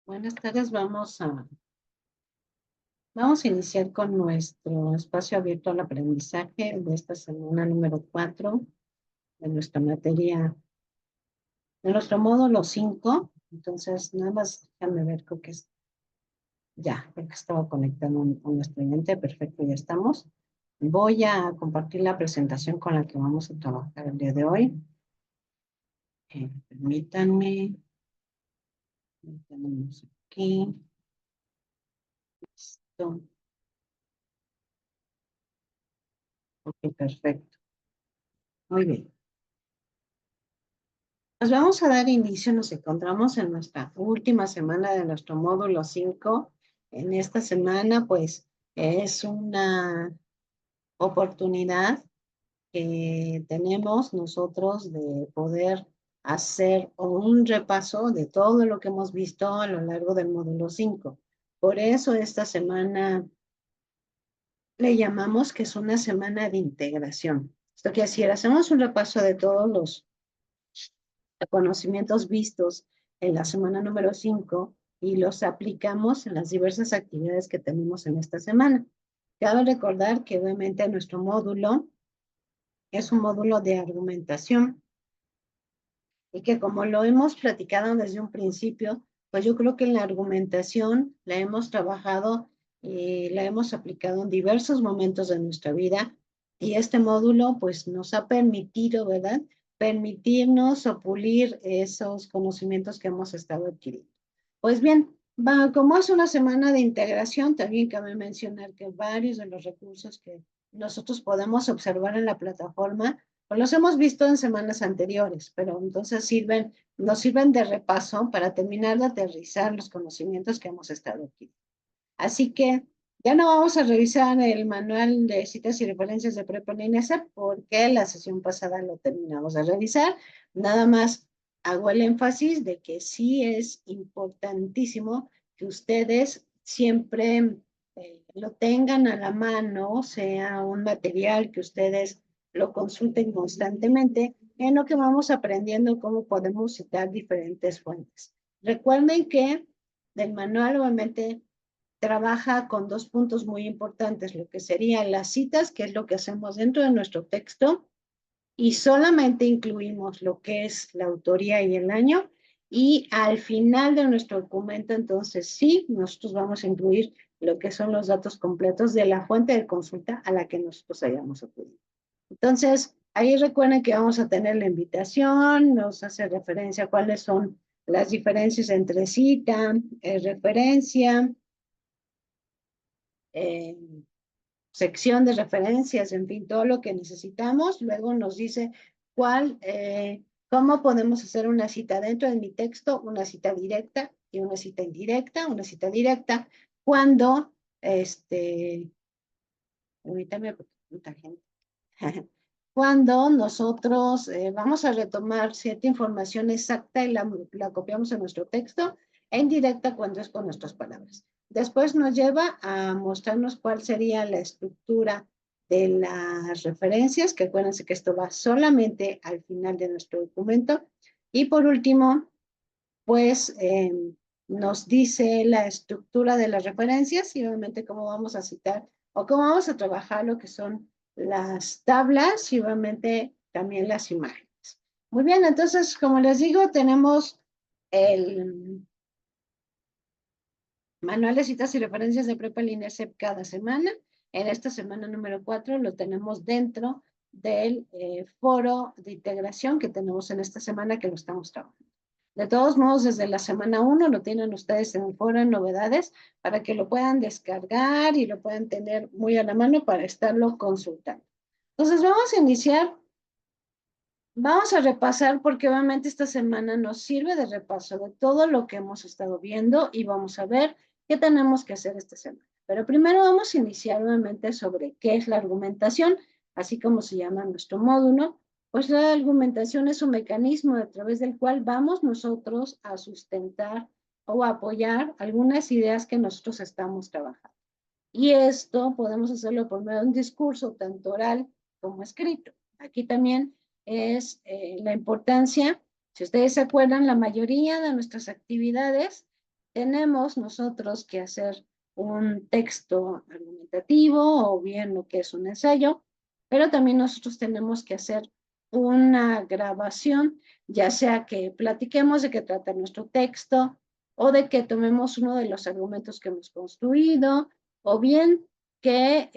Buenas tardes, vamos a iniciar con nuestro espacio abierto al aprendizaje de esta semana número 4 de nuestra materia, de nuestro módulo 5. Entonces, nada más déjame ver, creo que creo que estaba conectando un estudiante, perfecto, ya estamos. Voy a compartir la presentación con la que vamos a trabajar el día de hoy. Permítanme, tenemos aquí, listo, ok, perfecto, muy bien. Pues vamos a dar inicio, nos encontramos en nuestra última semana de nuestro módulo 5. En esta semana, pues, es una oportunidad que tenemos nosotros de poder hacer un repaso de todo lo que hemos visto a lo largo del módulo 5. Por eso esta semana le llamamos que es una semana de integración. Esto quiere decir, hacemos un repaso de todos los conocimientos vistos en la semana número 5 y los aplicamos en las diversas actividades que tenemos en esta semana. Cabe recordar que obviamente nuestro módulo es un módulo de argumentación y que como lo hemos platicado desde un principio, pues yo creo que en la argumentación la hemos trabajado y la hemos aplicado en diversos momentos de nuestra vida y este módulo pues nos ha permitido, ¿verdad? Permitirnos o pulir esos conocimientos que hemos estado adquiriendo. Pues bien, como es una semana de integración, también cabe mencionar que varios de los recursos que nosotros podemos observar en la plataforma pues los hemos visto en semanas anteriores, pero entonces nos sirven de repaso para terminar de aterrizar los conocimientos que hemos estado aquí. Así que ya no vamos a revisar el manual de citas y referencias de Prepa INESEP porque la sesión pasada lo terminamos de revisar. Nada más hago el énfasis de que sí es importantísimo que ustedes siempre lo tengan a la mano, sea un material que ustedes lo consulten constantemente, en lo que vamos aprendiendo cómo podemos citar diferentes fuentes. Recuerden que del manual obviamente trabaja con dos puntos muy importantes, lo que serían las citas, que es lo que hacemos dentro de nuestro texto, y solamente incluimos lo que es la autoría y el año, y al final de nuestro documento, entonces sí, nosotros vamos a incluir lo que son los datos completos de la fuente de consulta a la que nosotros hayamos acudido. Entonces, ahí recuerden que vamos a tener la invitación, nos hace referencia a cuáles son las diferencias entre cita, referencia, eh, sección de referencias, en fin, todo lo que necesitamos. Luego nos dice cómo podemos hacer una cita dentro de mi texto, una cita directa y una cita indirecta, una cita directa, cuando, ahorita me pregunta gente, cuando nosotros vamos a retomar cierta información exacta y la copiamos en nuestro texto, e indirecta cuando es con nuestras palabras. Después nos lleva a mostrarnos cuál sería la estructura de las referencias, que acuérdense que esto va solamente al final de nuestro documento. Y por último, pues nos dice la estructura de las referencias y obviamente cómo vamos a citar o cómo vamos a trabajar lo que son las tablas y obviamente también las imágenes. Muy bien, entonces, como les digo, tenemos el manual de citas y referencias de Prepa INESEP cada semana. En esta semana número 4 lo tenemos dentro del foro de integración que tenemos en esta semana que lo estamos trabajando. De todos modos, desde la semana 1 lo tienen ustedes en el foro en novedades para que lo puedan descargar y lo puedan tener muy a la mano para estarlo consultando. Entonces, vamos a iniciar. Vamos a repasar porque obviamente esta semana nos sirve de repaso de todo lo que hemos estado viendo y vamos a ver qué tenemos que hacer esta semana. Pero primero vamos a iniciar nuevamente sobre qué es la argumentación, así como se llama nuestro módulo. Pues la argumentación es un mecanismo a través del cual vamos nosotros a sustentar o a apoyar algunas ideas que nosotros estamos trabajando. Y esto podemos hacerlo por medio de un discurso tanto oral como escrito. Aquí también es la importancia, si ustedes se acuerdan, la mayoría de nuestras actividades tenemos nosotros que hacer un texto argumentativo o bien lo que es un ensayo, pero también nosotros tenemos que hacer una grabación, ya sea que platiquemos de qué trata nuestro texto o de que tomemos uno de los argumentos que hemos construido, o bien que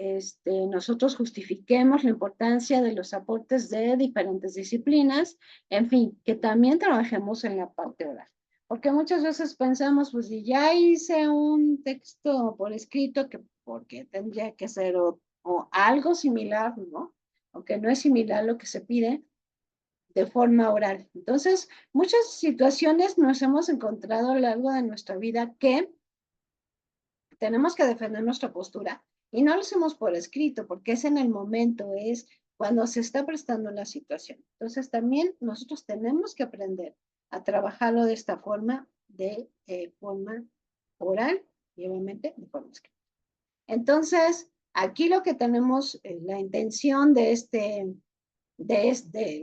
nosotros justifiquemos la importancia de los aportes de diferentes disciplinas, en fin, que también trabajemos en la parte oral. Porque muchas veces pensamos, pues si ya hice un texto por escrito, que porque tendría que ser o algo similar, ¿no? Aunque no es similar lo que se pide de forma oral. Entonces, muchas situaciones nos hemos encontrado a lo largo de nuestra vida que tenemos que defender nuestra postura y no lo hacemos por escrito, porque es en el momento, es cuando se está prestando la situación. Entonces, también nosotros tenemos que aprender a trabajarlo de esta forma, de forma oral y obviamente de forma escrita. Entonces, aquí lo que tenemos, la intención de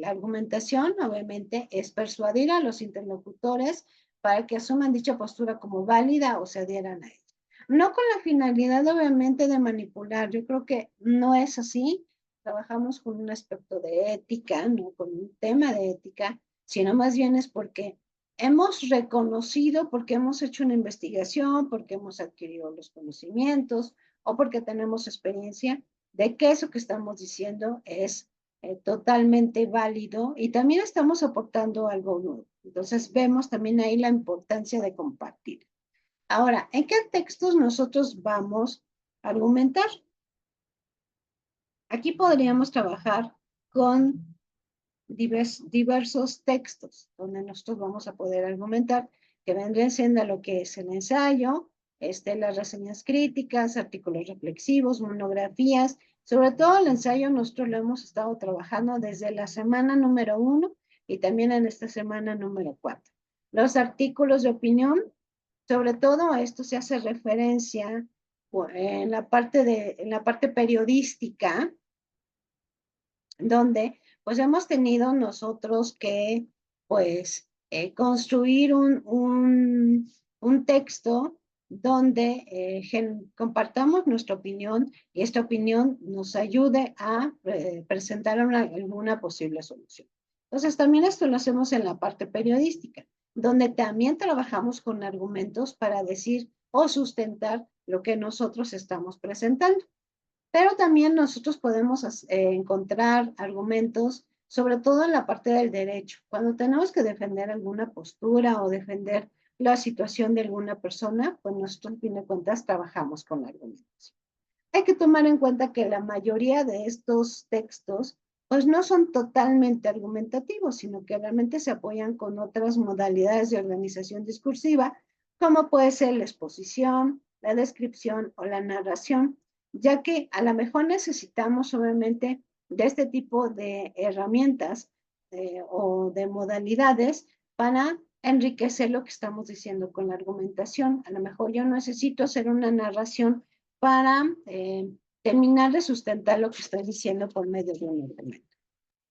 la argumentación, obviamente, es persuadir a los interlocutores para que asuman dicha postura como válida o se adhieran a ella. No con la finalidad, obviamente, de manipular. Yo creo que no es así. Trabajamos con un aspecto de ética, no con un tema de ética, sino más bien es porque hemos reconocido, porque hemos hecho una investigación, porque hemos adquirido los conocimientos o porque tenemos experiencia de que eso que estamos diciendo es totalmente válido y también estamos aportando algo nuevo. Entonces vemos también ahí la importancia de compartir. Ahora, ¿en qué textos nosotros vamos a argumentar? Aquí podríamos trabajar con diversos textos donde nosotros vamos a poder argumentar, que vendrían siendo lo que es el ensayo, las reseñas críticas, artículos reflexivos, monografías. Sobre todo el ensayo nosotros lo hemos estado trabajando desde la semana número 1 y también en esta semana número 4. Los artículos de opinión, sobre todo a esto se hace referencia en la parte periodística, donde pues hemos tenido nosotros que pues construir un texto donde compartamos nuestra opinión y esta opinión nos ayude a presentar alguna posible solución. Entonces también esto lo hacemos en la parte periodística, donde también trabajamos con argumentos para decir o sustentar lo que nosotros estamos presentando. Pero también nosotros podemos encontrar argumentos, sobre todo en la parte del derecho. Cuando tenemos que defender alguna postura o defender la situación de alguna persona, pues nosotros, en fin de cuentas, trabajamos con argumentos. Hay que tomar en cuenta que la mayoría de estos textos, pues no son totalmente argumentativos, sino que realmente se apoyan con otras modalidades de organización discursiva, como puede ser la exposición, la descripción o la narración, ya que a lo mejor necesitamos obviamente de este tipo de herramientas o de modalidades para enriquecer lo que estamos diciendo con la argumentación. A lo mejor yo necesito hacer una narración para terminar de sustentar lo que estoy diciendo por medio de un argumento.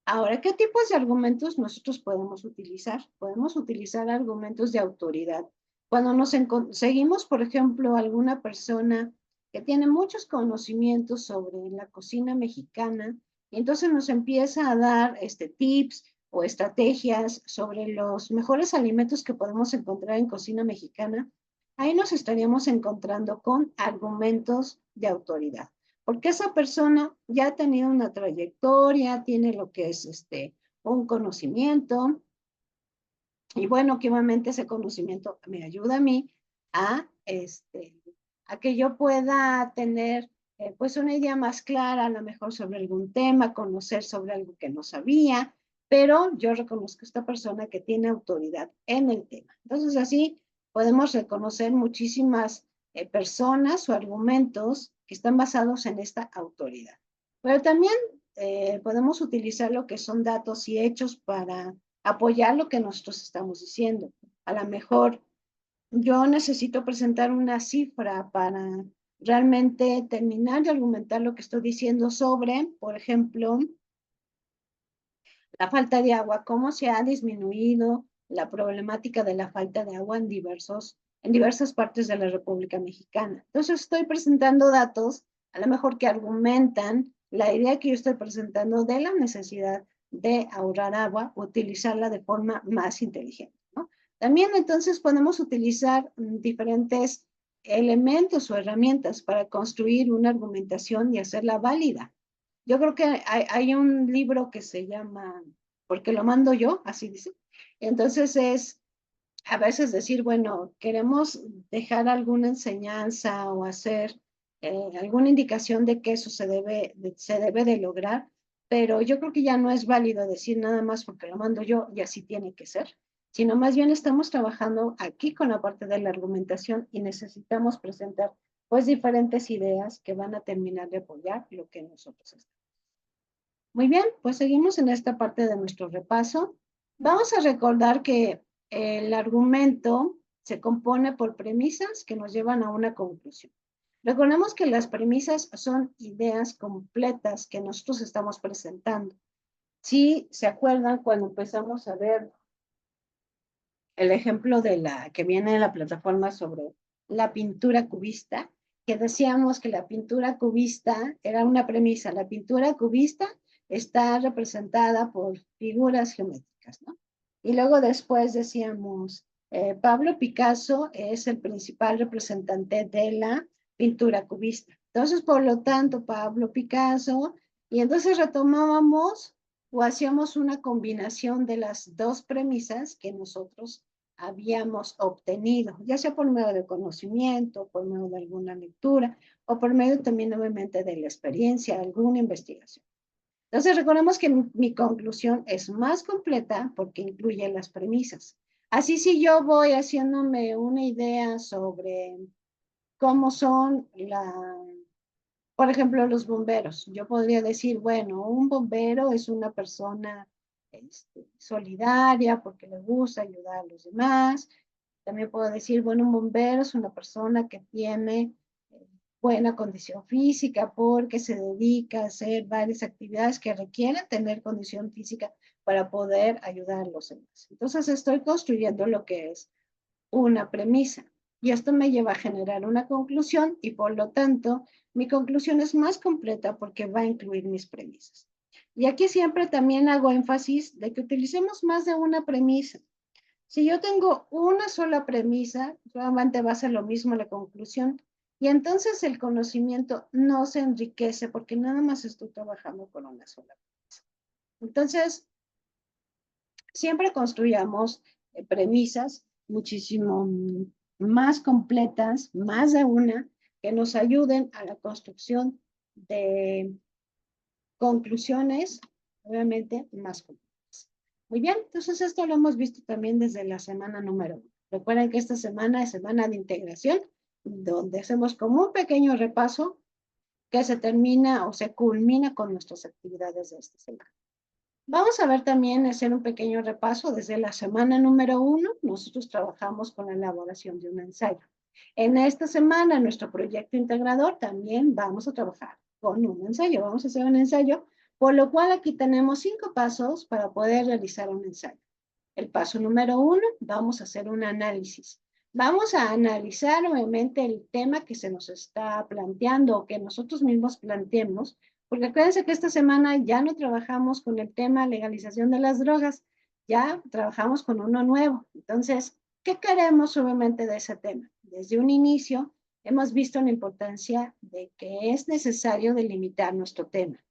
Ahora, ¿qué tipos de argumentos nosotros podemos utilizar? Podemos utilizar argumentos de autoridad. Cuando seguimos, por ejemplo, alguna persona que tiene muchos conocimientos sobre la cocina mexicana, y entonces nos empieza a dar tips o estrategias sobre los mejores alimentos que podemos encontrar en cocina mexicana, ahí nos estaríamos encontrando con argumentos de autoridad, porque esa persona ya ha tenido una trayectoria, tiene lo que es un conocimiento, y bueno, que obviamente ese conocimiento me ayuda a mí a, a que yo pueda tener pues una idea más clara, a lo mejor sobre algún tema, conocer sobre algo que no sabía, pero yo reconozco a esta persona que tiene autoridad en el tema. Entonces así podemos reconocer muchísimas personas o argumentos que están basados en esta autoridad. Pero también podemos utilizar lo que son datos y hechos para apoyar lo que nosotros estamos diciendo. A lo mejor yo necesito presentar una cifra para realmente terminar de argumentar lo que estoy diciendo sobre, por ejemplo, la falta de agua, cómo se ha disminuido la problemática de la falta de agua en diversas partes de la República Mexicana. Entonces estoy presentando datos, a lo mejor que argumentan la idea que yo estoy presentando de la necesidad de ahorrar agua, utilizarla de forma más inteligente, ¿no? También entonces podemos utilizar diferentes elementos o herramientas para construir una argumentación y hacerla válida. Yo creo que hay un libro que se llama Porque lo mando yo, así dice. Entonces es a veces decir, bueno, queremos dejar alguna enseñanza o hacer alguna indicación de que eso se debe de lograr, pero yo creo que ya no es válido decir nada más porque lo mando yo y así tiene que ser, sino más bien estamos trabajando aquí con la parte de la argumentación y necesitamos presentar pues diferentes ideas que van a terminar de apoyar lo que nosotros estamos. Muy bien, pues seguimos en esta parte de nuestro repaso. Vamos a recordar que el argumento se compone por premisas que nos llevan a una conclusión. Recordemos que las premisas son ideas completas que nosotros estamos presentando. Si se acuerdan cuando empezamos a ver el ejemplo de la que viene de la plataforma sobre la pintura cubista, que decíamos que la pintura cubista era una premisa. La pintura cubista está representada por figuras geométricas, ¿no? Y luego después decíamos, Pablo Picasso es el principal representante de la pintura cubista. Entonces, por lo tanto, Pablo Picasso, y entonces retomábamos o hacíamos una combinación de las dos premisas que nosotros habíamos obtenido, ya sea por medio de conocimiento, por medio de alguna lectura, o por medio también, obviamente, de la experiencia, alguna investigación. Entonces, recordemos que mi conclusión es más completa porque incluye las premisas. Así, si yo voy haciéndome una idea sobre cómo son por ejemplo, los bomberos. Yo podría decir, bueno, un bombero es una persona solidaria porque le gusta ayudar a los demás. También puedo decir, bueno, un bombero es una persona que tiene buena condición física porque se dedica a hacer varias actividades que requieren tener condición física para poder ayudar a los demás. Entonces estoy construyendo lo que es una premisa. Y esto me lleva a generar una conclusión y por lo tanto mi conclusión es más completa porque va a incluir mis premisas. Y aquí siempre también hago énfasis de que utilicemos más de una premisa. Si yo tengo una sola premisa, realmente va a ser lo mismo la conclusión. Y entonces el conocimiento no se enriquece porque nada más estoy trabajando con una sola premisa. Entonces, siempre construyamos premisas muchísimo más completas, más de una, que nos ayuden a la construcción de conclusiones, obviamente, más completas. Muy bien, entonces esto lo hemos visto también desde la semana número 1. Recuerden que esta semana es semana de integración, donde hacemos como un pequeño repaso que se termina o se culmina con nuestras actividades de esta semana. Vamos a ver también, hacer un pequeño repaso. Desde la semana número 1, nosotros trabajamos con la elaboración de un ensayo. En esta semana, nuestro proyecto integrador, también vamos a trabajar con un ensayo. Vamos a hacer un ensayo, por lo cual aquí tenemos 5 pasos para poder realizar un ensayo. El paso número 1, vamos a hacer un análisis. Vamos a analizar, obviamente, el tema que se nos está planteando o que nosotros mismos planteemos, porque acuérdense que esta semana ya no trabajamos con el tema legalización de las drogas, ya trabajamos con uno nuevo. Entonces, ¿qué queremos obviamente de ese tema? Desde un inicio hemos visto la importancia de que es necesario delimitar nuestro tema.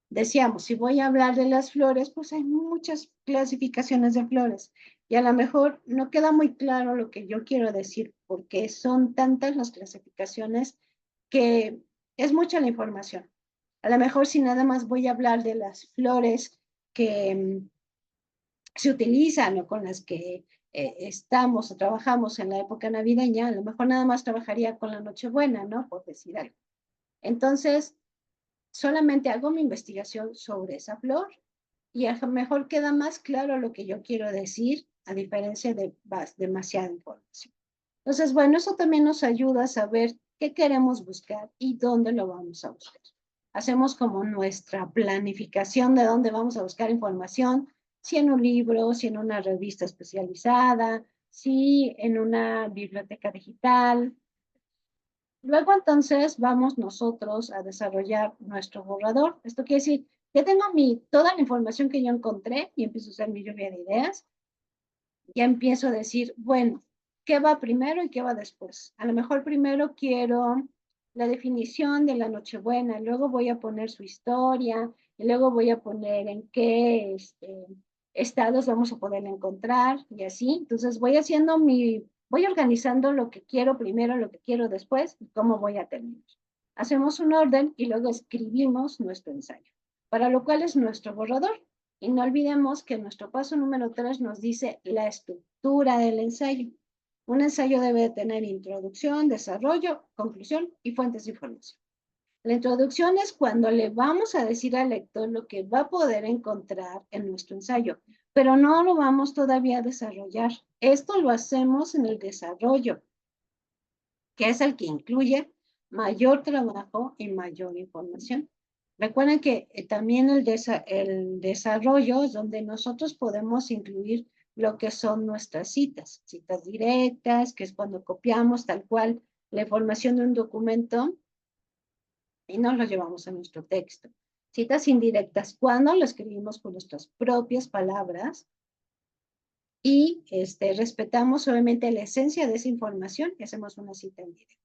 Decíamos, si voy a hablar de las flores, pues hay muchas clasificaciones de flores y a lo mejor no queda muy claro lo que yo quiero decir porque son tantas las clasificaciones que es mucha la información. A lo mejor si nada más voy a hablar de las flores que se utilizan o con las que estamos o trabajamos en la época navideña, a lo mejor nada más trabajaría con la Nochebuena, ¿no? Por decir algo. Entonces, solamente hago mi investigación sobre esa flor y a lo mejor queda más claro lo que yo quiero decir a diferencia de demasiada información. Entonces, bueno, eso también nos ayuda a saber qué queremos buscar y dónde lo vamos a buscar. Hacemos como nuestra planificación de dónde vamos a buscar información, si en un libro, si en una revista especializada, si en una biblioteca digital. Luego entonces vamos nosotros a desarrollar nuestro borrador. Esto quiere decir que tengo toda la información que yo encontré y empiezo a usar mi lluvia de ideas. Ya empiezo a decir, bueno, ¿qué va primero y qué va después? A lo mejor primero quiero la definición de la Nochebuena, luego voy a poner su historia, y luego voy a poner en qué estados vamos a poder encontrar y así. Entonces voy organizando lo que quiero primero, lo que quiero después y cómo voy a terminar. Hacemos un orden y luego escribimos nuestro ensayo, para lo cual es nuestro borrador. Y no olvidemos que nuestro paso número 3 nos dice la estructura del ensayo. Un ensayo debe tener introducción, desarrollo, conclusión y fuentes de información. La introducción es cuando le vamos a decir al lector lo que va a poder encontrar en nuestro ensayo, pero no lo vamos todavía a desarrollar. Esto lo hacemos en el desarrollo, que es el que incluye mayor trabajo y mayor información. Recuerden que también el desarrollo es donde nosotros podemos incluir lo que son nuestras citas directas, que es cuando copiamos tal cual la información de un documento y nos lo llevamos a nuestro texto. Citas indirectas, cuando lo escribimos con nuestras propias palabras y respetamos obviamente la esencia de esa información y hacemos una cita indirecta.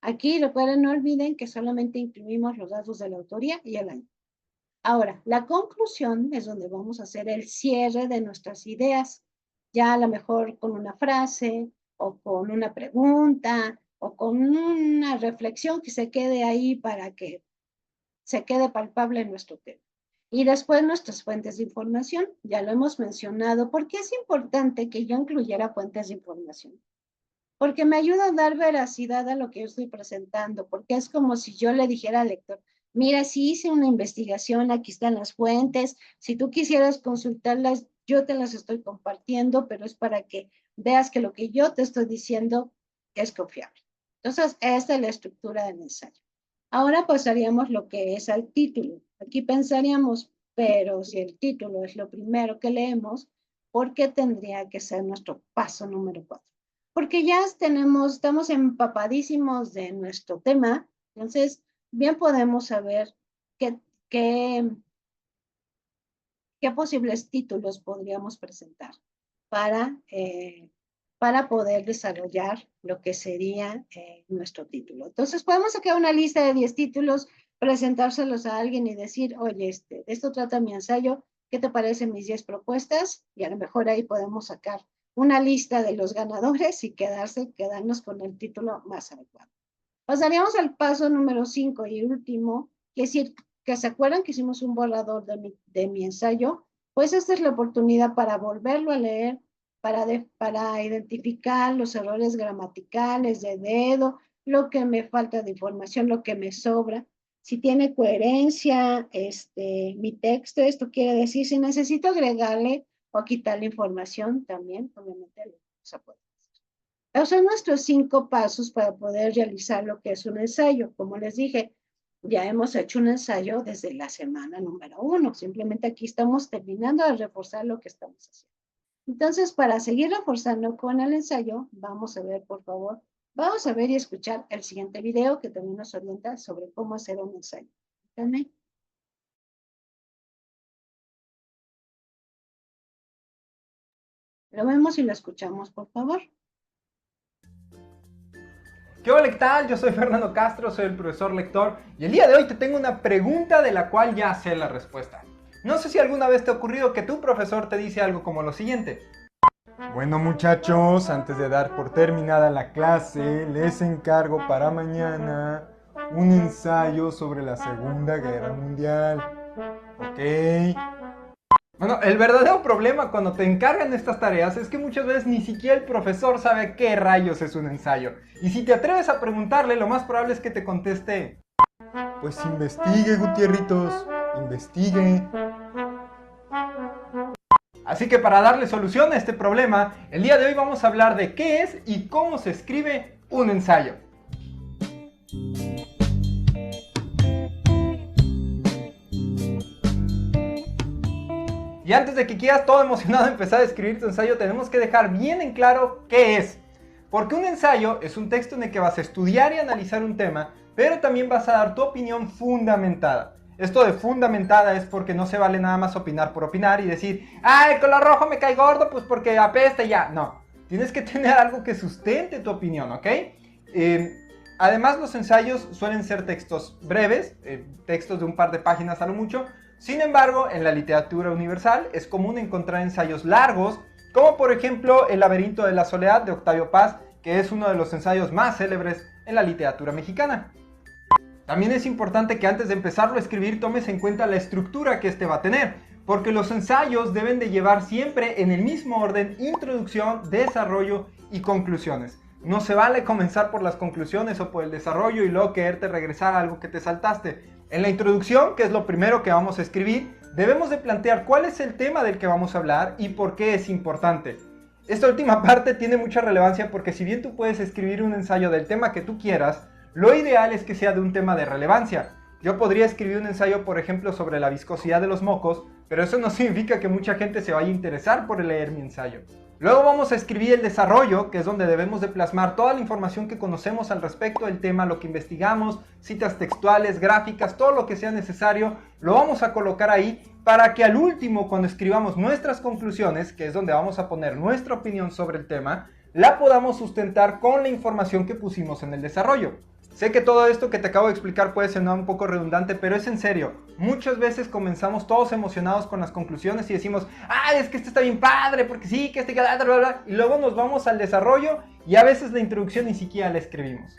Aquí recuerden, no olviden que solamente incluimos los datos de la autoría y el año. Ahora, la conclusión es donde vamos a hacer el cierre de nuestras ideas, ya a lo mejor con una frase o con una pregunta o con una reflexión que se quede ahí para que se quede palpable en nuestro tema. Y después nuestras fuentes de información, ya lo hemos mencionado. ¿Por qué es importante que yo incluyera fuentes de información? Porque me ayuda a dar veracidad a lo que yo estoy presentando, porque es como si yo le dijera al lector, mira, sí hice una investigación, aquí están las fuentes, si tú quisieras consultarlas, yo te las estoy compartiendo, pero es para que veas que lo que yo te estoy diciendo es confiable. Entonces, esta es la estructura del ensayo. Ahora pasaríamos lo que es al título. Aquí pensaríamos, pero si el título es lo primero que leemos, ¿por qué tendría que ser nuestro paso número 4? Porque ya estamos empapadísimos de nuestro tema, entonces bien podemos saber qué, qué, qué posibles títulos podríamos presentar para, eh, para poder desarrollar lo que sería nuestro título. Entonces podemos sacar una lista de 10 títulos, presentárselos a alguien y decir, oye, de esto trata mi ensayo, ¿qué te parecen mis 10 propuestas? Y a lo mejor ahí podemos sacar una lista de los ganadores y quedarnos con el título más adecuado. Pasaríamos al paso número 5 y último, que es decir, que se acuerdan que hicimos un borrador de mi ensayo, pues esta es la oportunidad para volverlo a leer, para identificar los errores gramaticales de dedo, lo que me falta de información, lo que me sobra. Si tiene coherencia mi texto, esto quiere decir, si necesito agregarle o quitarle información, también, obviamente, lo vamos a poder. Esos son nuestros 5 pasos para poder realizar lo que es un ensayo. Como les dije, ya hemos hecho un ensayo desde la semana número 1. Simplemente aquí estamos terminando de reforzar lo que estamos haciendo. Entonces, para seguir reforzando con el ensayo, vamos a ver, por favor, vamos a ver y escuchar el siguiente video que también nos orienta sobre cómo hacer un ensayo. ¿Entendés? Lo vemos y lo escuchamos, por favor. ¿Qué hola, qué tal? Yo soy Fernando Castro, soy el profesor lector y el día de hoy te tengo una pregunta de la cual ya sé la respuesta. No sé si alguna vez te ha ocurrido que tu profesor te dice algo como lo siguiente. Bueno muchachos, antes de dar por terminada la clase, les encargo para mañana un ensayo sobre la Segunda Guerra Mundial. ¿Ok? Bueno, el verdadero problema cuando te encargan estas tareas es que muchas veces ni siquiera el profesor sabe qué rayos es un ensayo. Y si te atreves a preguntarle, lo más probable es que te conteste: pues investigue, Gutierritos, investigue. Así que para darle solución a este problema, el día de hoy vamos a hablar de qué es y cómo se escribe un ensayo. Y Y antes de que quieras todo emocionado empezar a escribir tu ensayo, tenemos que dejar bien en claro qué es. Porque un ensayo es un texto en el que vas a estudiar y analizar un tema, pero también vas a dar tu opinión fundamentada. Esto de fundamentada es porque no se vale nada más opinar por opinar y decir, el color rojo me cae gordo, pues porque apesta y ya. No, tienes que tener algo que sustente tu opinión, ¿ok? Además, los ensayos suelen ser textos breves, textos de un par de páginas a lo mucho. Sin embargo, en la literatura universal es común encontrar ensayos largos, como por ejemplo El laberinto de la soledad de Octavio Paz, que es uno de los ensayos más célebres en la literatura mexicana. También es importante que antes de empezarlo a escribir tomes en cuenta la estructura que este va a tener, porque los ensayos deben de llevar siempre en el mismo orden introducción, desarrollo y conclusiones. No se vale comenzar por las conclusiones o por el desarrollo y luego quererte regresar a algo que te saltaste. En la introducción, que es lo primero que vamos a escribir, debemos de plantear cuál es el tema del que vamos a hablar y por qué es importante. Esta última parte tiene mucha relevancia porque si bien tú puedes escribir un ensayo del tema que tú quieras, lo ideal es que sea de un tema de relevancia. Yo podría escribir un ensayo, por ejemplo, sobre la viscosidad de los mocos, pero eso no significa que mucha gente se vaya a interesar por leer mi ensayo. Luego vamos a escribir el desarrollo, que es donde debemos de plasmar toda la información que conocemos al respecto del tema, lo que investigamos, citas textuales, gráficas, todo lo que sea necesario, lo vamos a colocar ahí para que al último, cuando escribamos nuestras conclusiones, que es donde vamos a poner nuestra opinión sobre el tema, la podamos sustentar con la información que pusimos en el desarrollo. Sé que todo esto que te acabo de explicar puede sonar un poco redundante, pero es en serio. Muchas veces comenzamos todos emocionados con las conclusiones y decimos, es que este está bien padre, porque sí, que este, bla, bla, bla, y luego nos vamos al desarrollo y a veces la introducción ni siquiera la escribimos.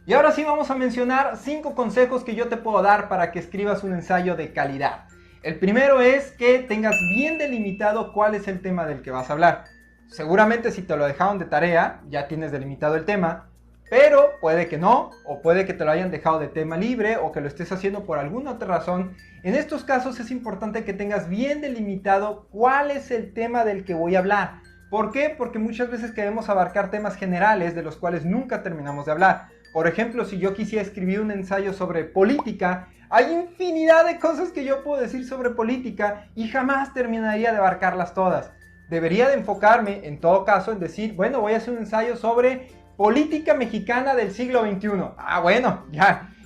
Y ahora sí vamos a mencionar 5 consejos que yo te puedo dar para que escribas un ensayo de calidad. El primero es que tengas bien delimitado cuál es el tema del que vas a hablar. Seguramente si te lo dejaron de tarea, ya tienes delimitado el tema. Pero puede que no, o puede que te lo hayan dejado de tema libre, o que lo estés haciendo por alguna otra razón. En estos casos es importante que tengas bien delimitado cuál es el tema del que voy a hablar. ¿Por qué? Porque muchas veces queremos abarcar temas generales de los cuales nunca terminamos de hablar. Por ejemplo, si yo quisiera escribir un ensayo sobre política, hay infinidad de cosas que yo puedo decir sobre política y jamás terminaría de abarcarlas todas. Debería de enfocarme, en todo caso, en decir, bueno, voy a hacer un ensayo sobre política mexicana del siglo XXI. Bueno,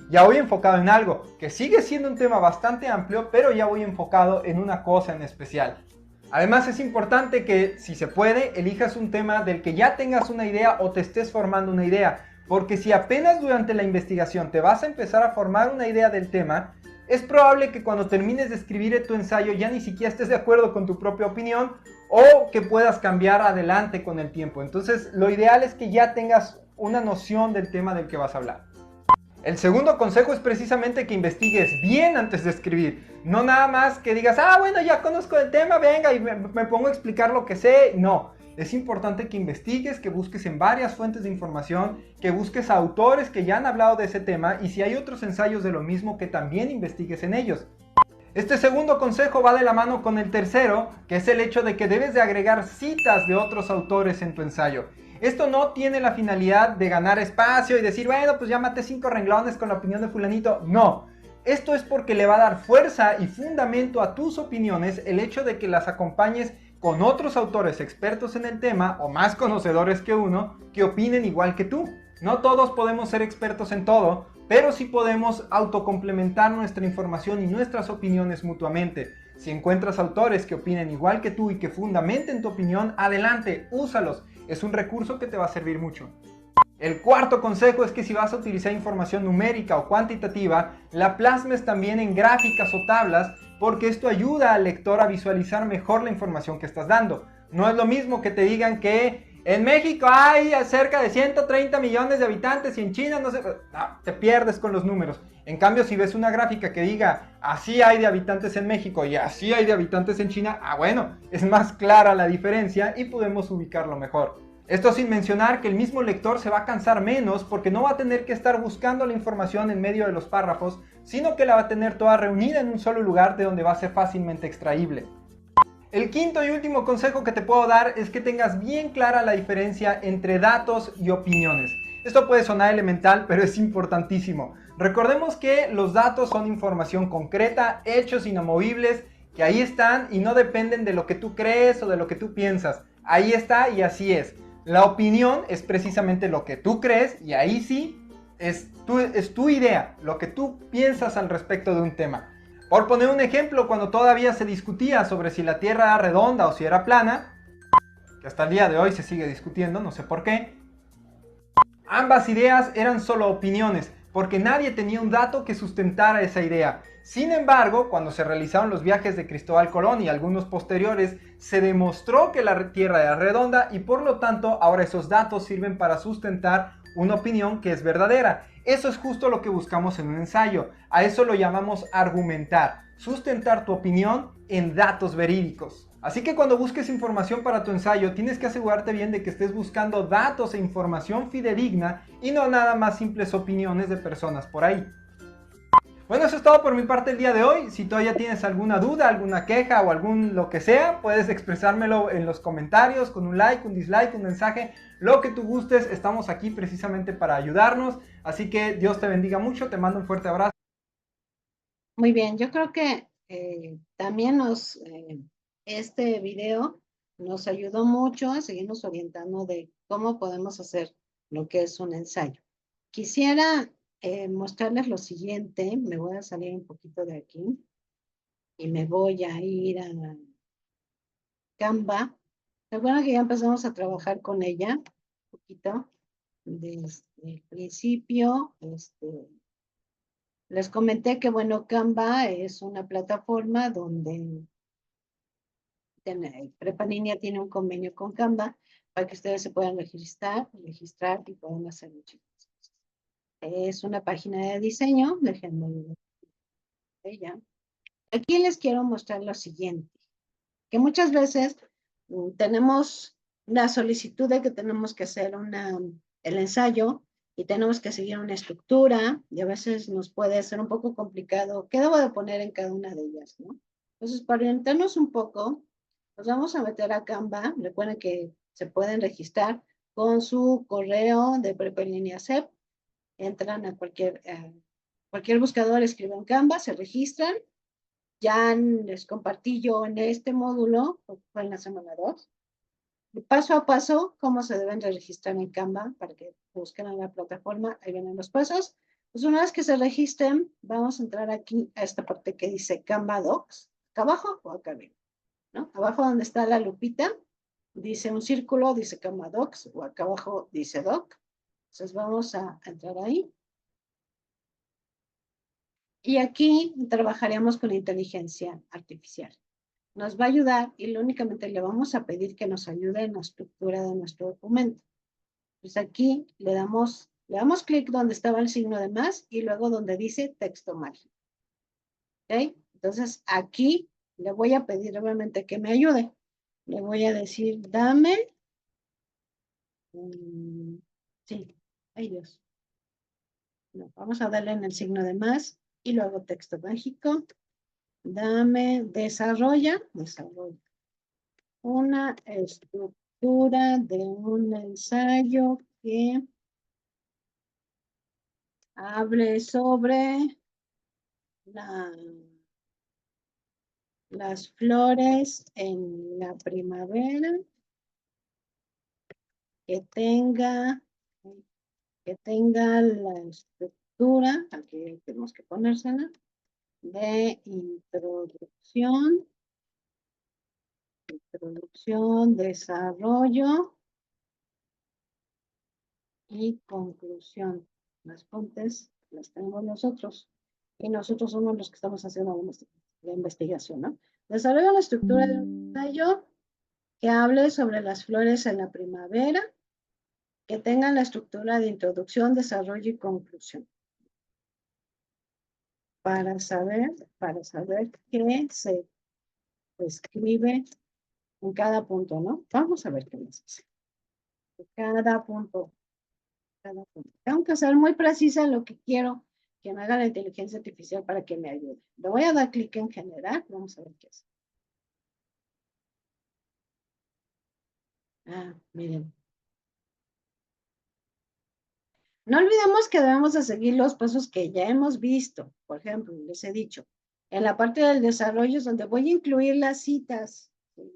ya voy enfocado en algo, que sigue siendo un tema bastante amplio, pero ya voy enfocado en una cosa en especial. Además es importante que, si se puede, elijas un tema del que ya tengas una idea o te estés formando una idea, porque si apenas durante la investigación te vas a empezar a formar una idea del tema, es probable que cuando termines de escribir tu ensayo ya ni siquiera estés de acuerdo con tu propia opinión o que puedas cambiar adelante con el tiempo. Entonces, lo ideal es que ya tengas una noción del tema del que vas a hablar. El segundo consejo es precisamente que investigues bien antes de escribir. No nada más que digas, bueno, ya conozco el tema, venga, y me pongo a explicar lo que sé. No, es importante que investigues, que busques en varias fuentes de información, que busques a autores que ya han hablado de ese tema y si hay otros ensayos de lo mismo, que también investigues en ellos. Este segundo consejo va de la mano con el tercero, que es el hecho de que debes de agregar citas de otros autores en tu ensayo. Esto no tiene la finalidad de ganar espacio y decir, bueno, pues ya maté 5 renglones con la opinión de fulanito. No, esto es porque le va a dar fuerza y fundamento a tus opiniones el hecho de que las acompañes con otros autores expertos en el tema o más conocedores que uno que opinen igual que tú. No todos podemos ser expertos en todo, pero sí podemos autocomplementar nuestra información y nuestras opiniones mutuamente. Si encuentras autores que opinen igual que tú y que fundamenten tu opinión, adelante, úsalos. Es un recurso que te va a servir mucho. El cuarto consejo es que si vas a utilizar información numérica o cuantitativa, la plasmes también en gráficas o tablas, porque esto ayuda al lector a visualizar mejor la información que estás dando. No es lo mismo que te digan que en México hay cerca de 130 millones de habitantes y en China no sé, te pierdes con los números. En cambio, si ves una gráfica que diga así hay de habitantes en México y así hay de habitantes en China, bueno, es más clara la diferencia y podemos ubicarlo mejor. Esto sin mencionar que el mismo lector se va a cansar menos porque no va a tener que estar buscando la información en medio de los párrafos, sino que la va a tener toda reunida en un solo lugar de donde va a ser fácilmente extraíble. El quinto y último consejo que te puedo dar es que tengas bien clara la diferencia entre datos y opiniones. Esto puede sonar elemental, pero es importantísimo. Recordemos que los datos son información concreta, hechos inamovibles que ahí están y no dependen de lo que tú crees o de lo que tú piensas. Ahí está y así es. La opinión es precisamente lo que tú crees y ahí sí es tu idea, lo que tú piensas al respecto de un tema. Por poner un ejemplo, cuando todavía se discutía sobre si la Tierra era redonda o si era plana, que hasta el día de hoy se sigue discutiendo, no sé por qué, ambas ideas eran solo opiniones, porque nadie tenía un dato que sustentara esa idea. Sin embargo, cuando se realizaron los viajes de Cristóbal Colón y algunos posteriores, se demostró que la Tierra era redonda y por lo tanto ahora esos datos sirven para sustentar una opinión que es verdadera. Eso es justo lo que buscamos en un ensayo. A eso lo llamamos argumentar, sustentar tu opinión en datos verídicos. Así que cuando busques información para tu ensayo, tienes que asegurarte bien de que estés buscando datos e información fidedigna y no nada más simples opiniones de personas por ahí. Bueno, eso es todo por mi parte el día de hoy. Si todavía tienes alguna duda, alguna queja o algún lo que sea, puedes expresármelo en los comentarios con un like, un dislike, un mensaje, lo que tú gustes. Estamos aquí precisamente para ayudarnos. Así que Dios te bendiga mucho, te mando un fuerte abrazo. Muy bien, yo creo que también este video nos ayudó mucho a seguirnos orientando de cómo podemos hacer lo que es un ensayo. Quisiera mostrarles lo siguiente. Me voy a salir un poquito de aquí y me voy a ir a Canva. Recuerda que ya empezamos a trabajar con ella un poquito desde el principio. Les comenté que, bueno, Canva es una plataforma donde Prepa Niña tiene un convenio con Canva para que ustedes se puedan registrar y puedan hacer muchas cosas. Es una página de diseño, déjenme ver ella. Aquí les quiero mostrar lo siguiente, que muchas veces tenemos la solicitud de que tenemos que hacer el ensayo y tenemos que seguir una estructura y a veces nos puede ser un poco complicado qué debo de poner en cada una de ellas, ¿no? Entonces, para orientarnos un poco, nos vamos a meter a Canva. Recuerden que se pueden registrar con su correo de Prepa en Línea CEP. Entran a cualquier buscador, escriben Canva, se registran. Ya les compartí yo en este módulo, fue en la semana 2, paso a paso, cómo se deben de registrar en Canva para que busquen en la plataforma. Ahí vienen los pasos. Pues una vez que se registren, vamos a entrar aquí a esta parte que dice Canva Docs, acá abajo o acá arriba, ¿no? Abajo donde está la lupita, dice un círculo, dice Canva Docs, o acá abajo dice Doc. Entonces vamos a entrar ahí. Y aquí trabajaremos con inteligencia artificial. Nos va a ayudar y únicamente le vamos a pedir que nos ayude en la estructura de nuestro documento. Pues aquí le damos clic donde estaba el signo de más y luego donde dice texto mágico. ¿Ok? Entonces aquí le voy a pedir obviamente que me ayude. Le voy a decir, dame. Sí, ay Dios. No, vamos a darle en el signo de más y luego texto mágico. Dame, desarrolla una estructura de un ensayo que hable sobre las flores en la primavera, que tenga la estructura, aquí tenemos que ponérsela, de introducción, desarrollo y conclusión. Las fuentes las tenemos nosotros y nosotros somos los que estamos haciendo la investigación, ¿no? Desarrolla la estructura de un ensayo que hable sobre las flores en la primavera, que tenga la estructura de introducción, desarrollo y conclusión. Para saber qué se escribe en cada punto, ¿no? Vamos a ver qué nos dice. Cada punto. Tengo que ser muy precisa en lo que quiero que me haga la inteligencia artificial para que me ayude. Le voy a dar clic en generar. Vamos a ver qué es. Miren. No olvidemos que debemos de seguir los pasos que ya hemos visto. Por ejemplo, les he dicho, En la parte del desarrollo es donde voy a incluir las citas.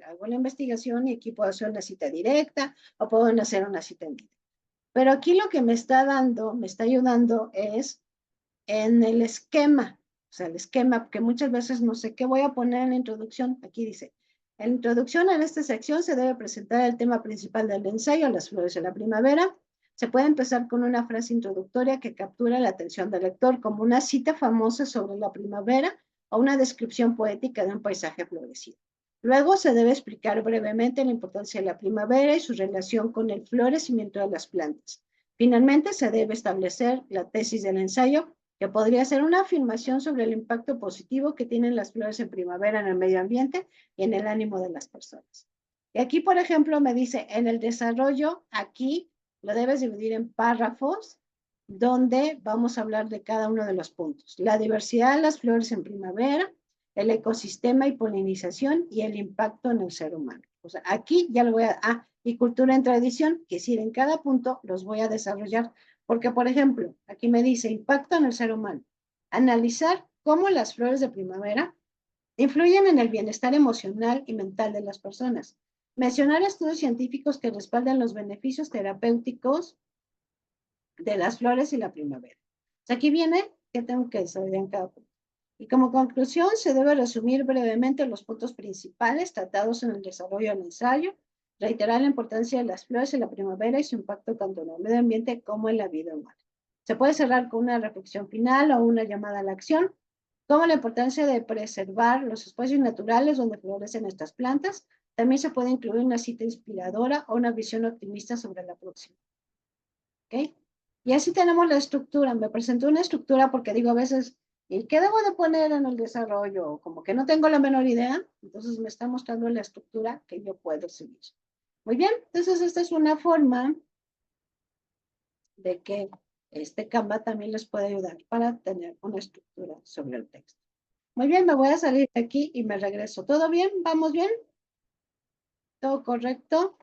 Hago la investigación y aquí puedo hacer una cita directa o puedo hacer una cita en vivo. Pero aquí lo que me está dando, me está ayudando es en el esquema. O sea, el esquema, que muchas veces no sé qué voy a poner en la introducción. Aquí dice, en la introducción en esta sección se debe presentar el tema principal del ensayo, las flores de la primavera. Se puede empezar con una frase introductoria que captura la atención del lector, como una cita famosa sobre la primavera o una descripción poética de un paisaje florecido. Luego se debe explicar brevemente la importancia de la primavera y su relación con el florecimiento de las plantas. Finalmente, se debe establecer la tesis del ensayo, que podría ser una afirmación sobre el impacto positivo que tienen las flores en primavera en el medio ambiente y en el ánimo de las personas. Y aquí, por ejemplo, me dice, en el desarrollo, aquí lo debes dividir en párrafos, donde vamos a hablar de cada uno de los puntos. La diversidad de las flores en primavera, el ecosistema y polinización y el impacto en el ser humano. O sea, aquí ya lo voy a... y cultura en tradición, que es decir, en cada punto los voy a desarrollar. Porque, por ejemplo, aquí me dice impacto en el ser humano. Analizar cómo las flores de primavera influyen en el bienestar emocional y mental de las personas. Mencionar estudios científicos que respaldan los beneficios terapéuticos de las flores y la primavera. O sea, aquí viene que tengo que desarrollar en cada punto. Y como conclusión, se debe resumir brevemente los puntos principales tratados en el desarrollo del ensayo, reiterar la importancia de las flores en la primavera y su impacto tanto en el medio ambiente como en la vida humana. Se puede cerrar con una reflexión final o una llamada a la acción, como la importancia de preservar los espacios naturales donde florecen estas plantas. También se puede incluir una cita inspiradora o una visión optimista sobre la próxima. ¿Ok? Y así tenemos la estructura. Me presentó una estructura porque digo a veces, ¿y qué debo de poner en el desarrollo? Como que no tengo la menor idea, entonces me está mostrando la estructura que yo puedo seguir. Muy bien, entonces esta es una forma de que este Canva también les puede ayudar para tener una estructura sobre el texto. Muy bien, me voy a salir de aquí y me regreso. ¿Todo bien? ¿Vamos bien? ¿Todo correcto?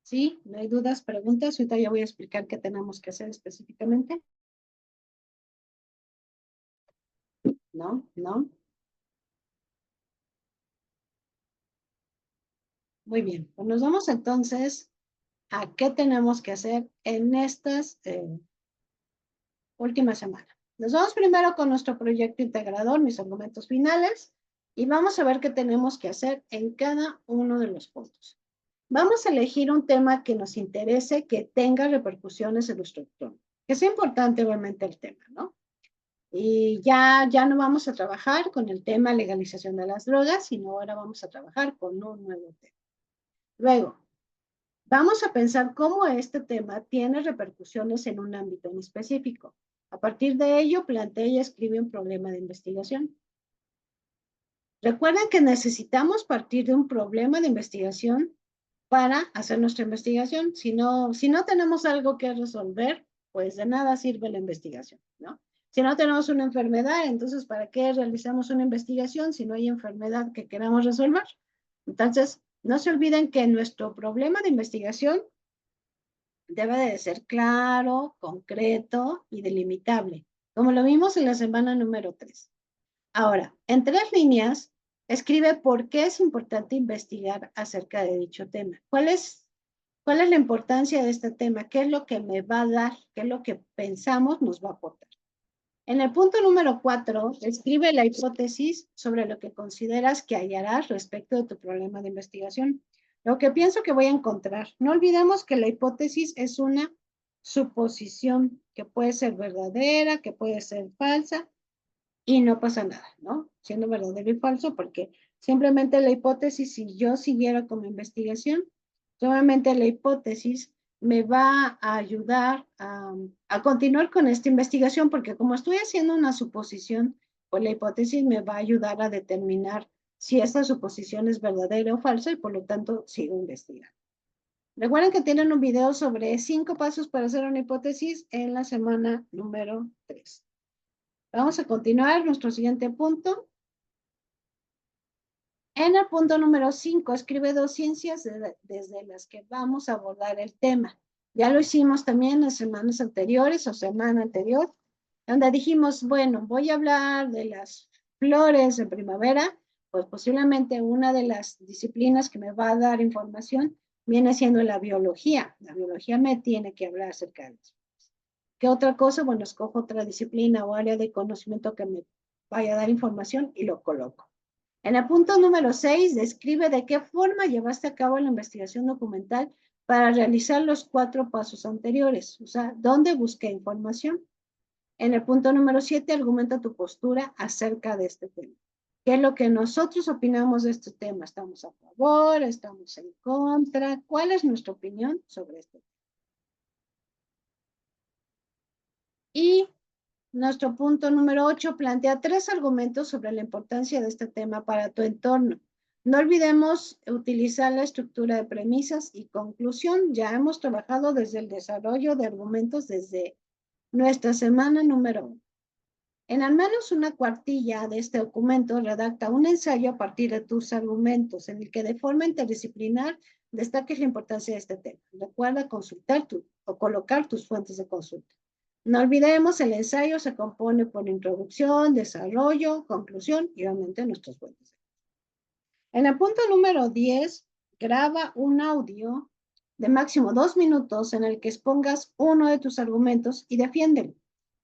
¿Sí? ¿No hay dudas, preguntas? Ahorita ya voy a explicar qué tenemos que hacer específicamente. ¿No? ¿No? Muy bien, pues nos vamos entonces a qué tenemos que hacer en estas últimas semanas. Nos vamos primero con nuestro proyecto integrador, mis argumentos finales, y vamos a ver qué tenemos que hacer en cada uno de los puntos. Vamos a elegir un tema que nos interese, que tenga repercusiones en nuestro entorno. Que sea importante obviamente el tema, ¿no? Y ya no vamos a trabajar con el tema legalización de las drogas, sino ahora vamos a trabajar con un nuevo tema. Luego, vamos a pensar cómo este tema tiene repercusiones en un ámbito en específico. A partir de ello, plantea y escribe un problema de investigación. Recuerden que necesitamos partir de un problema de investigación para hacer nuestra investigación. Si no tenemos algo que resolver, pues de nada sirve la investigación, ¿no? Si no tenemos una enfermedad, entonces ¿para qué realizamos una investigación si no hay enfermedad que queramos resolver? Entonces, no se olviden que nuestro problema de investigación debe de ser claro, concreto y delimitable, como lo vimos en la semana número 3. Ahora, en 3 líneas, escribe por qué es importante investigar acerca de dicho tema. ¿Cuál es la importancia de este tema? ¿Qué es lo que me va a dar? ¿Qué es lo que pensamos nos va a aportar? En el punto número 4, escribe la hipótesis sobre lo que consideras que hallarás respecto de tu problema de investigación. Lo que pienso que voy a encontrar. No olvidemos que la hipótesis es una suposición que puede ser verdadera, que puede ser falsa, y no pasa nada, ¿no? Siendo verdadero y falso, porque simplemente la hipótesis, si yo siguiera como investigación, solamente la hipótesis me va a ayudar a continuar con esta investigación, porque como estoy haciendo una suposición, pues la hipótesis me va a ayudar a determinar si esta suposición es verdadera o falsa y por lo tanto sigo investigando. Recuerden que tienen un video sobre 5 pasos para hacer una hipótesis en la semana número 3. Vamos a continuar nuestro siguiente punto. En el punto número 5, escribe 2 ciencias desde las que vamos a abordar el tema. Ya lo hicimos también en semanas anteriores o semana anterior. donde dijimos, bueno, voy a hablar de las flores de primavera, pues posiblemente una de las disciplinas que me va a dar información viene siendo la biología. La biología me tiene que hablar acerca de eso. ¿Qué otra cosa? Bueno, escojo otra disciplina o área de conocimiento que me vaya a dar información y lo coloco. En el punto número 6, describe de qué forma llevaste a cabo la investigación documental para realizar los 4 pasos anteriores, o sea, dónde busqué información. En el punto número 7, argumenta tu postura acerca de este tema. ¿Qué es lo que nosotros opinamos de este tema? ¿Estamos a favor? ¿Estamos en contra? ¿Cuál es nuestra opinión sobre este tema? Y nuestro punto número 8 plantea 3 argumentos sobre la importancia de este tema para tu entorno. No olvidemos utilizar la estructura de premisas y conclusión. Ya hemos trabajado desde el desarrollo de argumentos desde nuestra semana número 1. En al menos una cuartilla de este documento redacta un ensayo a partir de tus argumentos, en el que de forma interdisciplinar destaques la importancia de este tema. Recuerda consultar o colocar tus fuentes de consulta. No olvidemos, el ensayo se compone por introducción, desarrollo, conclusión y obviamente nuestras fuentes. En el punto número 10, graba un audio de máximo 2 minutos en el que expongas uno de tus argumentos y defiéndelo.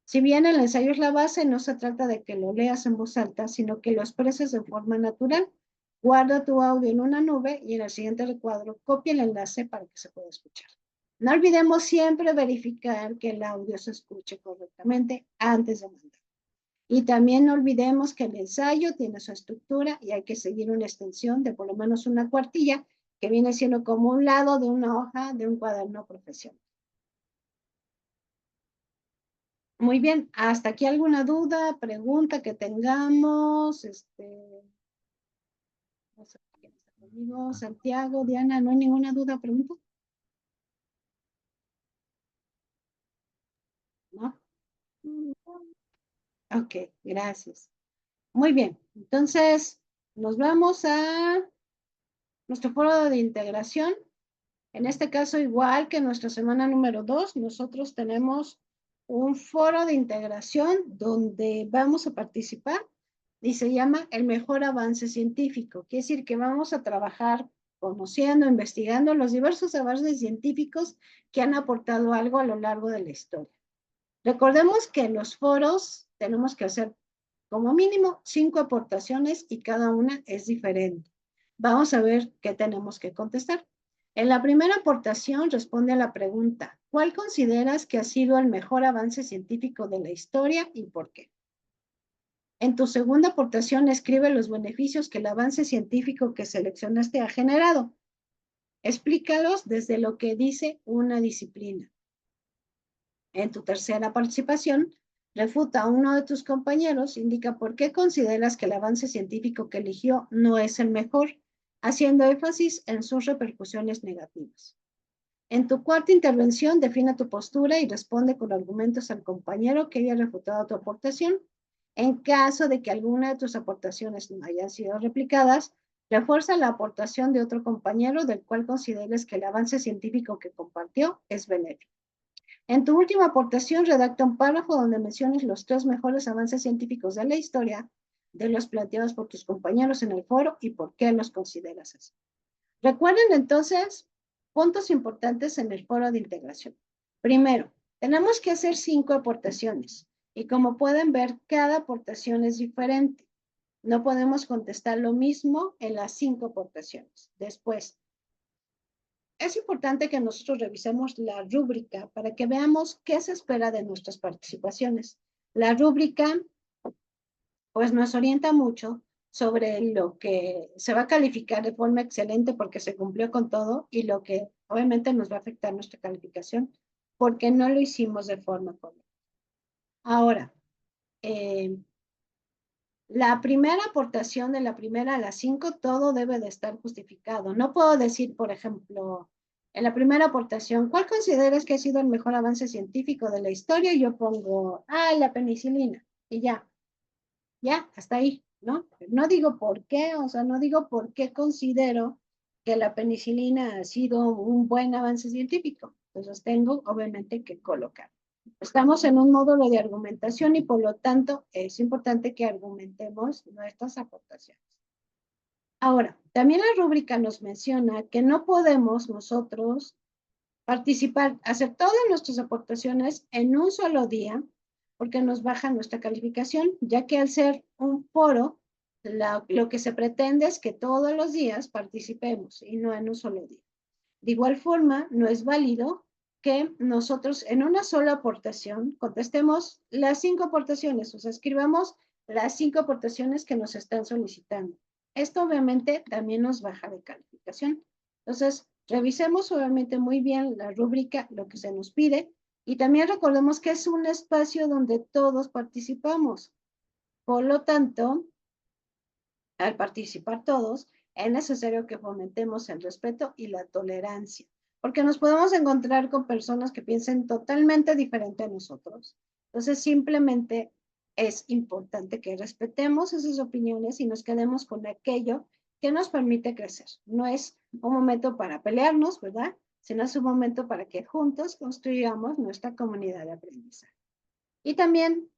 Si bien el ensayo es la base, no se trata de que lo leas en voz alta, sino que lo expreses de forma natural. Guarda tu audio en una nube y en el siguiente recuadro copia el enlace para que se pueda escuchar. No olvidemos siempre verificar que el audio se escuche correctamente antes de mandar. Y también no olvidemos que el ensayo tiene su estructura y hay que seguir una extensión de por lo menos una cuartilla, que viene siendo como un lado de una hoja de un cuaderno profesional. Muy bien, ¿hasta aquí alguna duda, pregunta que tengamos? No sé quién está conmigo, Santiago, Diana, ¿no hay ninguna duda, pregunta? ¿No? Ok, gracias. Muy bien, entonces nos vamos a nuestro foro de integración. En este caso, igual que nuestra semana número 2, nosotros tenemos un foro de integración donde vamos a participar y se llama el mejor avance científico. Quiere decir que vamos a trabajar conociendo, investigando los diversos avances científicos que han aportado algo a lo largo de la historia. Recordemos que en los foros tenemos que hacer como mínimo 5 aportaciones y cada una es diferente. Vamos a ver qué tenemos que contestar. En la primera aportación responde a la pregunta, ¿cuál consideras que ha sido el mejor avance científico de la historia y por qué? En tu segunda aportación escribe los beneficios que el avance científico que seleccionaste ha generado. Explícalos desde lo que dice una disciplina. En tu tercera participación, refuta a uno de tus compañeros, indica por qué consideras que el avance científico que eligió no es el mejor, haciendo énfasis en sus repercusiones negativas. En tu cuarta intervención, define tu postura y responde con argumentos al compañero que haya refutado tu aportación. En caso de que alguna de tus aportaciones no hayan sido replicadas, refuerza la aportación de otro compañero del cual consideres que el avance científico que compartió es benéfico. En tu última aportación, redacta un párrafo donde menciones los 3 mejores avances científicos de la historia de los planteados por tus compañeros en el foro y por qué los consideras así. Recuerden entonces puntos importantes en el foro de integración. Primero, tenemos que hacer 5 aportaciones y como pueden ver, cada aportación es diferente. No podemos contestar lo mismo en las 5 aportaciones. Después, es importante que nosotros revisemos la rúbrica para que veamos qué se espera de nuestras participaciones. La rúbrica, pues, nos orienta mucho sobre lo que se va a calificar de forma excelente porque se cumplió con todo y lo que obviamente nos va a afectar nuestra calificación porque no lo hicimos de forma correcta. Ahora, la primera aportación de la primera a las 5, todo debe de estar justificado. No puedo decir, por ejemplo, en la primera aportación, ¿cuál consideras que ha sido el mejor avance científico de la historia? Y yo pongo, la penicilina. Y ya, hasta ahí, ¿no? No digo por qué, o sea, no digo por qué considero que la penicilina ha sido un buen avance científico. Entonces tengo, obviamente, que colocar. Estamos en un módulo de argumentación y por lo tanto es importante que argumentemos nuestras aportaciones. Ahora, también la rúbrica nos menciona que no podemos nosotros participar, hacer todas nuestras aportaciones en un solo día, porque nos baja nuestra calificación, ya que al ser un foro, lo que se pretende es que todos los días participemos y no en un solo día. De igual forma, no es válido que nosotros en una sola aportación contestemos las 5 aportaciones, o sea, escribamos las 5 aportaciones que nos están solicitando. Esto obviamente también nos baja de calificación. Entonces, revisemos obviamente muy bien la rúbrica, lo que se nos pide, y también recordemos que es un espacio donde todos participamos. Por lo tanto, al participar todos, es necesario que fomentemos el respeto y la tolerancia, porque nos podemos encontrar con personas que piensen totalmente diferente a nosotros. Entonces, simplemente es importante que respetemos esas opiniones y nos quedemos con aquello que nos permite crecer. No es un momento para pelearnos, ¿verdad? Sino es un momento para que juntos construyamos nuestra comunidad de aprendizaje. Y también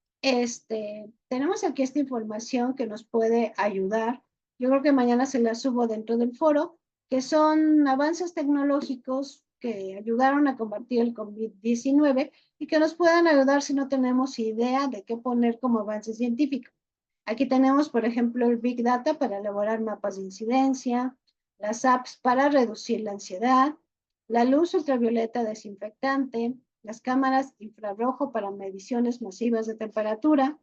tenemos aquí esta información que nos puede ayudar. Yo creo que mañana se la subo dentro del foro, que son avances tecnológicos que ayudaron a combatir el COVID-19 y que nos pueden ayudar si no tenemos idea de qué poner como avance científico. Aquí tenemos, por ejemplo, el Big Data para elaborar mapas de incidencia, las apps para reducir la ansiedad, la luz ultravioleta desinfectante, las cámaras infrarrojo para mediciones masivas de temperatura,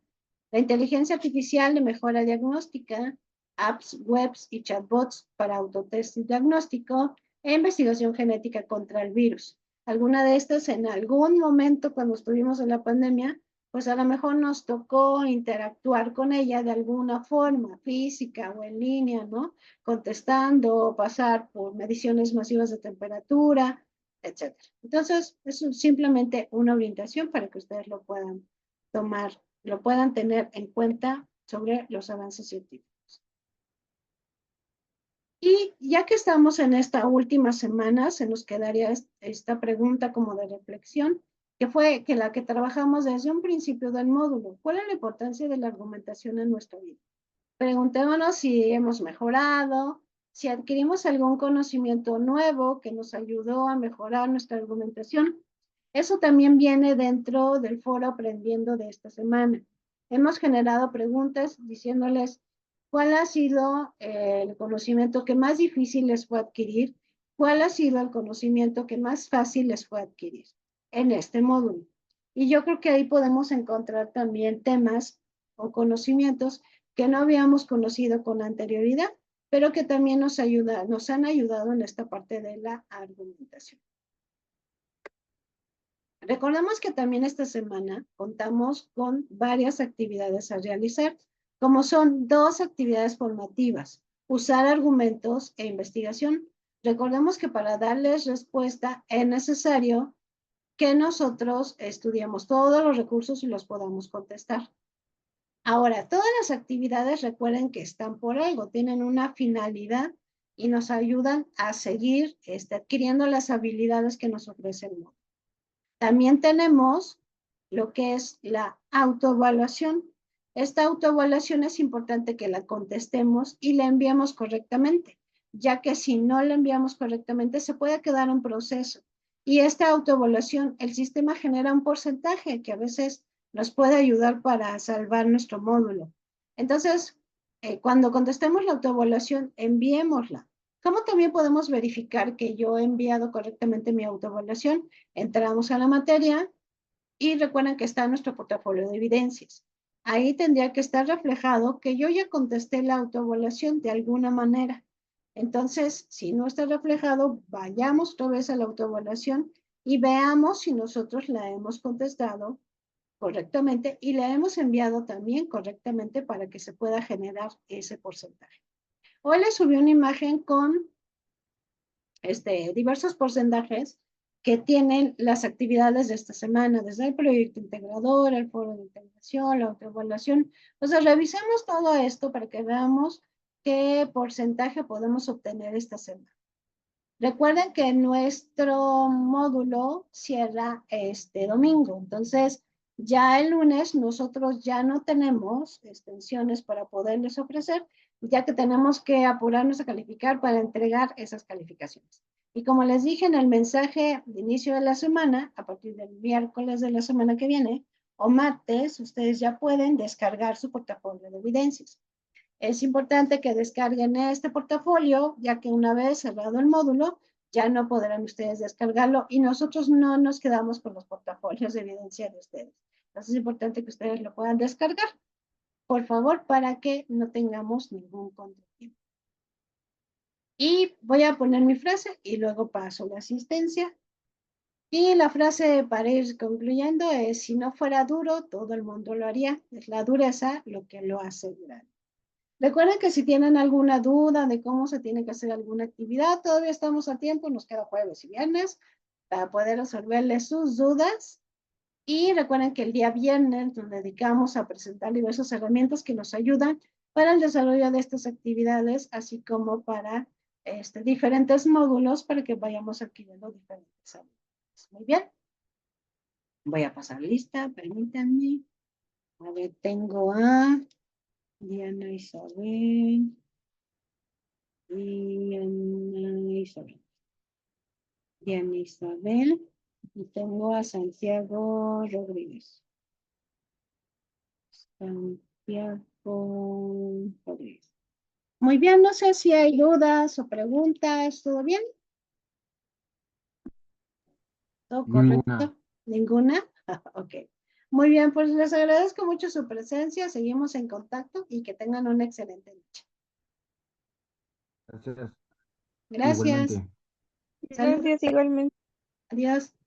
la inteligencia artificial de mejora diagnóstica, apps, webs y chatbots para autotest y diagnóstico e investigación genética contra el virus. Alguna de estas en algún momento cuando estuvimos en la pandemia, pues a lo mejor nos tocó interactuar con ella de alguna forma, física o en línea, ¿no? Contestando, pasar por mediciones masivas de temperatura, etc. Entonces, es simplemente una orientación para que ustedes lo puedan tomar, lo puedan tener en cuenta sobre los avances científicos. Y ya que estamos en esta última semana, se nos quedaría esta pregunta como de reflexión, que fue que la que trabajamos desde un principio del módulo. ¿Cuál es la importancia de la argumentación en nuestra vida? Preguntémonos si hemos mejorado, si adquirimos algún conocimiento nuevo que nos ayudó a mejorar nuestra argumentación. Eso también viene dentro del foro Aprendiendo de esta semana. Hemos generado preguntas diciéndoles cuál ha sido el conocimiento que más difícil les fue adquirir, cuál ha sido el conocimiento que más fácil les fue adquirir en este módulo. Y yo creo que ahí podemos encontrar también temas o conocimientos que no habíamos conocido con anterioridad, pero que también nos han ayudado en esta parte de la argumentación. Recordemos que también esta semana contamos con varias actividades a realizar, como son 2 actividades formativas, usar argumentos e investigación. Recordemos que para darles respuesta es necesario que nosotros estudiemos todos los recursos y los podamos contestar. Ahora, todas las actividades recuerden que están por algo, tienen una finalidad y nos ayudan a seguir adquiriendo las habilidades que nos ofrece el módulo. También tenemos lo que es la autoevaluación. Esta autoevaluación es importante que la contestemos y la enviemos correctamente, ya que si no la enviamos correctamente se puede quedar un proceso. Y esta autoevaluación, el sistema genera un porcentaje que a veces nos puede ayudar para salvar nuestro módulo. Entonces, cuando contestemos la autoevaluación, enviémosla. ¿Cómo también podemos verificar que yo he enviado correctamente mi autoevaluación? Entramos a la materia y recuerden que está en nuestro portafolio de evidencias. Ahí tendría que estar reflejado que yo ya contesté la autoevaluación de alguna manera. Entonces, si no está reflejado, vayamos otra vez a la autoevaluación y veamos si nosotros la hemos contestado correctamente y la hemos enviado también correctamente para que se pueda generar ese porcentaje. Hoy les subí una imagen con diversos porcentajes que tienen las actividades de esta semana, desde el proyecto integrador, el foro de integración, la autoevaluación. Entonces, revisemos todo esto para que veamos qué porcentaje podemos obtener esta semana. Recuerden que nuestro módulo cierra este domingo, entonces ya el lunes nosotros ya no tenemos extensiones para poderles ofrecer, ya que tenemos que apurarnos a calificar para entregar esas calificaciones. Y como les dije en el mensaje de inicio de la semana, a partir del miércoles de la semana que viene o martes, ustedes ya pueden descargar su portafolio de evidencias. Es importante que descarguen este portafolio, ya que una vez cerrado el módulo, ya no podrán ustedes descargarlo y nosotros no nos quedamos con los portafolios de evidencia de ustedes. Entonces es importante que ustedes lo puedan descargar, por favor, para que no tengamos ningún contratiempo. Y voy a poner mi frase y luego paso la asistencia. Y la frase para ir concluyendo es, si no fuera duro, todo el mundo lo haría. Es la dureza lo que lo hace grande. Recuerden que si tienen alguna duda de cómo se tiene que hacer alguna actividad, todavía estamos a tiempo, nos queda jueves y viernes para poder resolverles sus dudas. Y recuerden que el día viernes nos dedicamos a presentar diversas herramientas que nos ayudan para el desarrollo de estas actividades, así como para diferentes módulos para que vayamos adquiriendo diferentes habilidades. Muy bien. Voy a pasar lista, permítanme. A ver, tengo a Diana Isabel. Diana Isabel. Diana Isabel. Y tengo a Santiago Rodríguez. Santiago Rodríguez. Muy bien, no sé si hay dudas o preguntas. ¿Todo bien? ¿Todo correcto? ¿Ninguna? Ok. Muy bien, pues les agradezco mucho su presencia. Seguimos en contacto y que tengan una excelente noche. Gracias. Gracias. Igualmente. Saludos. Gracias, igualmente. Adiós.